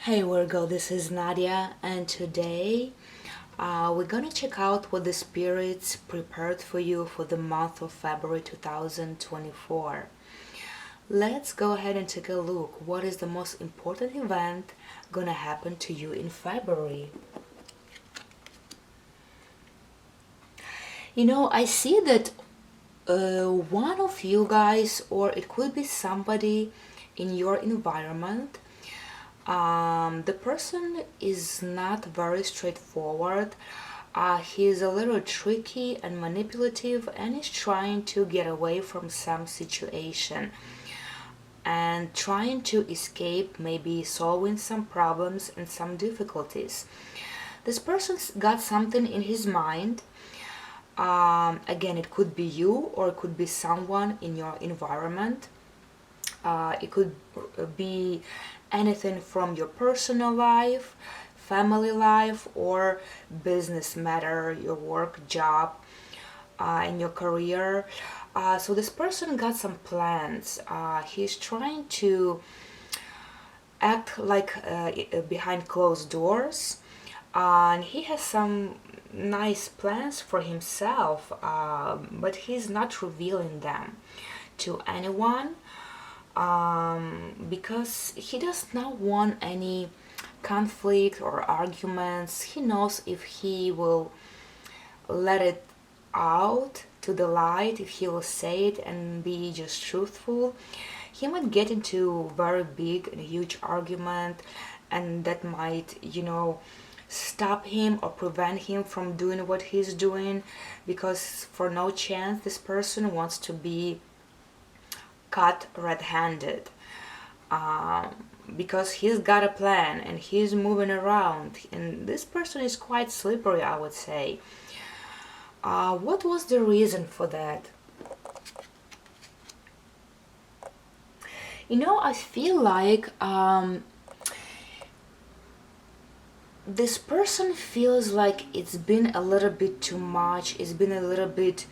Hey Virgo, this is Nadia, and today we're gonna check out what the spirits prepared for you for the month of February 2024. Let's go ahead and take a look. What is the most important event gonna happen to you in February? I see that one of you guys, or it could be somebody in your environment, the person is not very straightforward. He's a little tricky and manipulative and is trying to get away from some situation and trying to escape maybe solving some problems and some difficulties. This person's got something in his mind. Again, it could be you or it could be someone in your environment. It could be anything from your personal life, family life, or business matter, your work, job, and your career. So this person got some plans. He's trying to act like behind closed doors, and he has some nice plans for himself, but he's not revealing them to anyone because he does not want any conflict or arguments. He knows if he will let it out to the light, if he will say it and be just truthful, he might get into very big and huge argument, and that might, stop him or prevent him from doing what he's doing, because for no chance this person wants to be caught red-handed, because he's got a plan and he's moving around, and this person is quite slippery, I would say. What was the reason for that? I feel like this person feels like it's been a little bit too much, it's been a little bit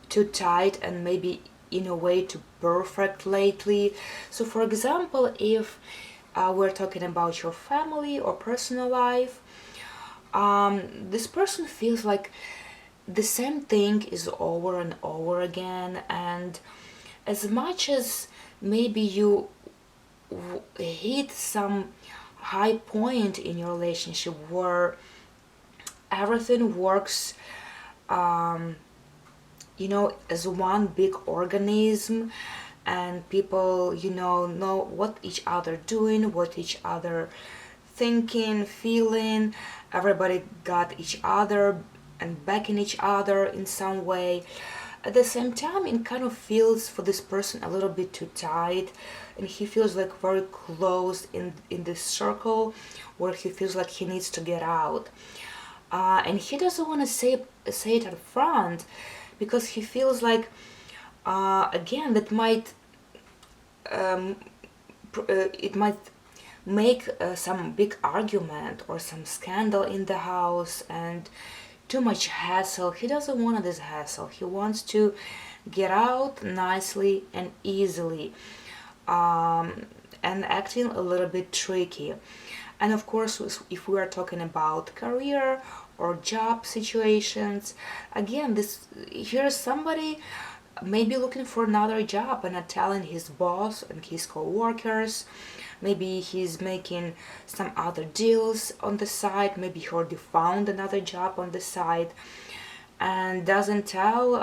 too tight, and maybe in a way too perfect lately. So for example, if we're talking about your family or personal life, this person feels like the same thing is over and over again, and as much as maybe you hit some high point in your relationship where everything works as one big organism, and people know what each other doing, what each other thinking, feeling, everybody got each other and backing each other in some way. At the same time, it kind of feels for this person a little bit too tight, and he feels like very close in this circle where he feels like he needs to get out, and he doesn't want to say it up front, because he feels like again that might it might make some big argument or some scandal in the house and too much hassle. He doesn't want this hassle. He wants to get out nicely and easily, and acting a little bit tricky. And of course, if we are talking about career or job situations, again, here's somebody maybe looking for another job and not telling his boss and his co-workers. Maybe he's making some other deals on the side. Maybe he already found another job on the side and doesn't tell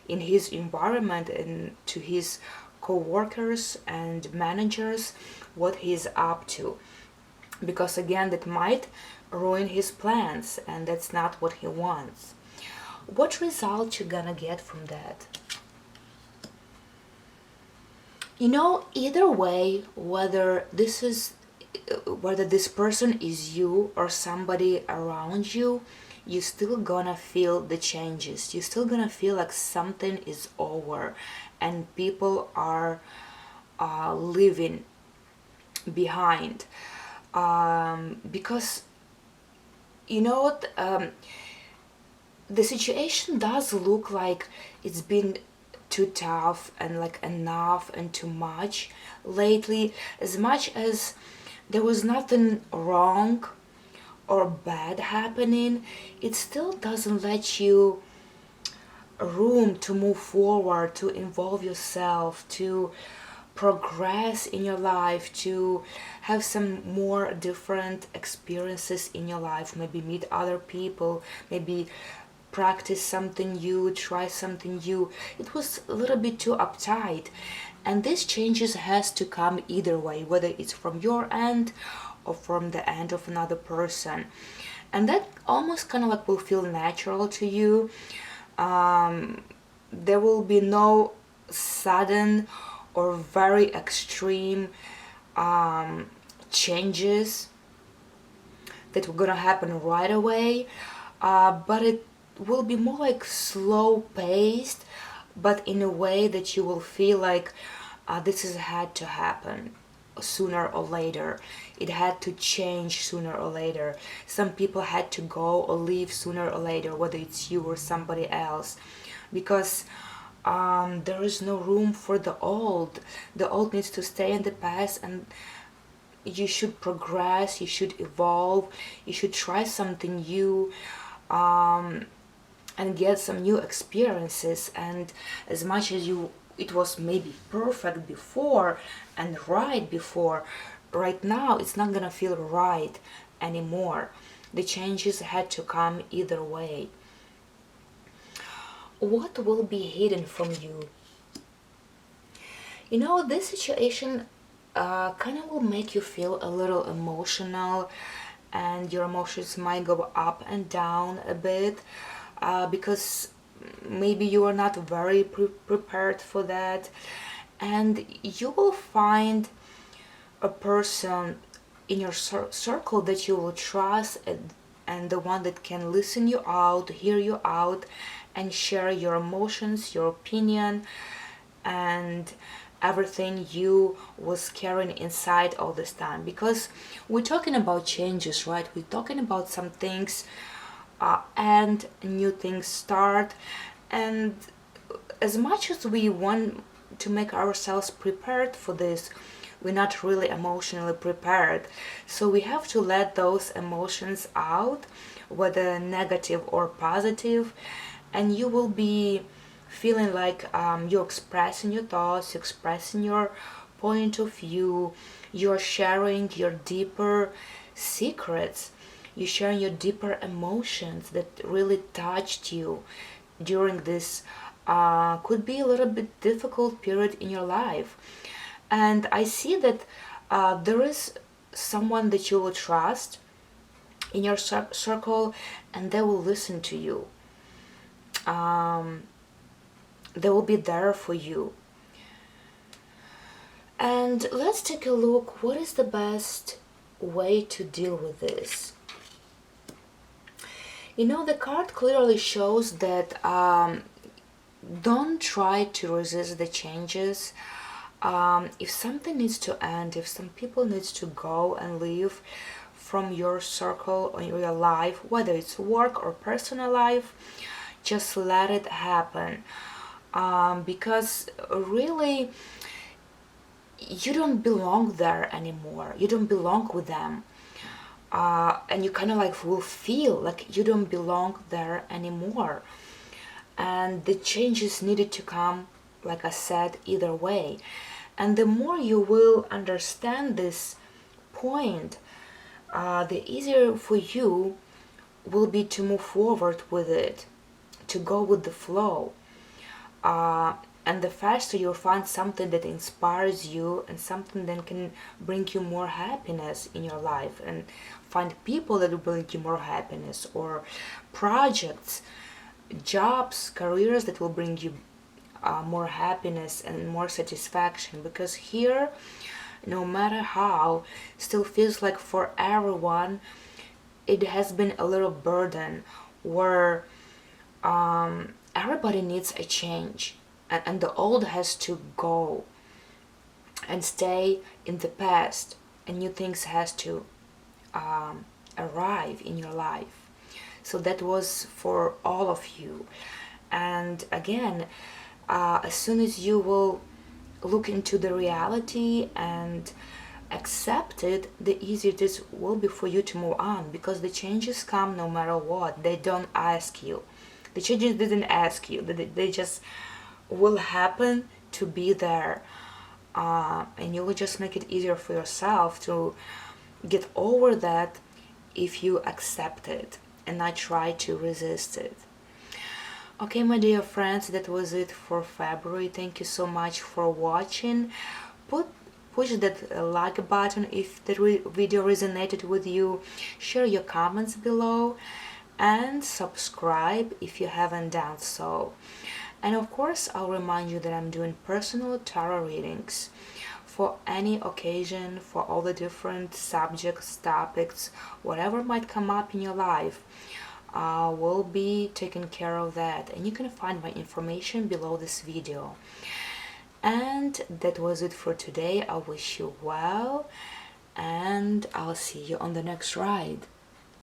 in his environment and to his co-workers and managers what he's up to, because again that might ruin his plans, and that's not what he wants. What result you gonna get from that? Either way, whether this person is you or somebody around you, you're still gonna feel the changes. You're still gonna feel like something is over and people are leaving behind, because what, the situation does look like it's been too tough and like enough and too much lately, as much as there was nothing wrong or bad happening, it still doesn't let you room to move forward, to involve yourself, to progress in your life, to have some more different experiences in your life, maybe meet other people, maybe practice something new, try something new. It was a little bit too uptight, and these changes has to come either way, whether it's from your end or from the end of another person, and that almost kind of like will feel natural to you. There will be no sudden or very extreme changes that were gonna happen right away, but it will be more like slow paced, but in a way that you will feel like this has had to happen sooner or later. It had to change sooner or later. Some people had to go or leave sooner or later, whether it's you or somebody else, because there is no room for the old. The old needs to stay in the past, and you should progress, you should evolve, you should try something new, and get some new experiences. And as much as it was maybe perfect before and right before, right now it's not gonna feel right anymore. The changes had to come either way. What will be hidden from you? You know, this situation kind of will make you feel a little emotional, and your emotions might go up and down a bit, because maybe you are not very prepared for that, and you will find a person in your circle that you will trust, and the one that can listen you out, hear you out, and share your emotions, your opinion, and everything you was carrying inside all this time. Because we're talking about changes, right? We're talking about some things and new things start, and as much as we want to make ourselves prepared for this, we're not really emotionally prepared. So we have to let those emotions out, whether negative or positive, and you will be feeling like you're expressing your thoughts, expressing your point of view, you're sharing your deeper secrets, you're sharing your deeper emotions that really touched you during this could be a little bit difficult period in your life. And I see that there is someone that you will trust in your circle, and they will listen to you. They will be there for you. And let's take a look, what is the best way to deal with this? You know, the card clearly shows that don't try to resist the changes. If something needs to end, if some people needs to go and leave from your circle or your life, whether it's work or personal life, just let it happen. Because really, you don't belong there anymore. You don't belong with them. And you kind of like will feel like you don't belong there anymore. And the changes needed to come, like I said, either way. And the more you will understand this point, the easier for you will be to move forward with it, to go with the flow. And the faster you'll find something that inspires you and something that can bring you more happiness in your life, and find people that will bring you more happiness, or projects, jobs, careers that will bring you more happiness and more satisfaction. Because here, no matter how, still feels like for everyone it has been a little burden, where everybody needs a change, and the old has to go and stay in the past, and new things has to arrive in your life. So that was for all of you. And again, as soon as you will look into the reality and accept it, the easier it will be for you to move on, because the changes come no matter what. They don't ask you. The changes didn't ask you. They just will happen to be there. And you will just make it easier for yourself to get over that if you accept it and not try to resist it. Okay, my dear friends, that was it for February. Thank you so much for watching. Push that like button if the video resonated with you. Share your comments below and subscribe if you haven't done so. And of course, I'll remind you that I'm doing personal tarot readings for any occasion, for all the different subjects, topics, whatever might come up in your life. Will be taking care of that, and you can find my information below this video. And that was it for today. I wish you well, and I'll see you on the next ride.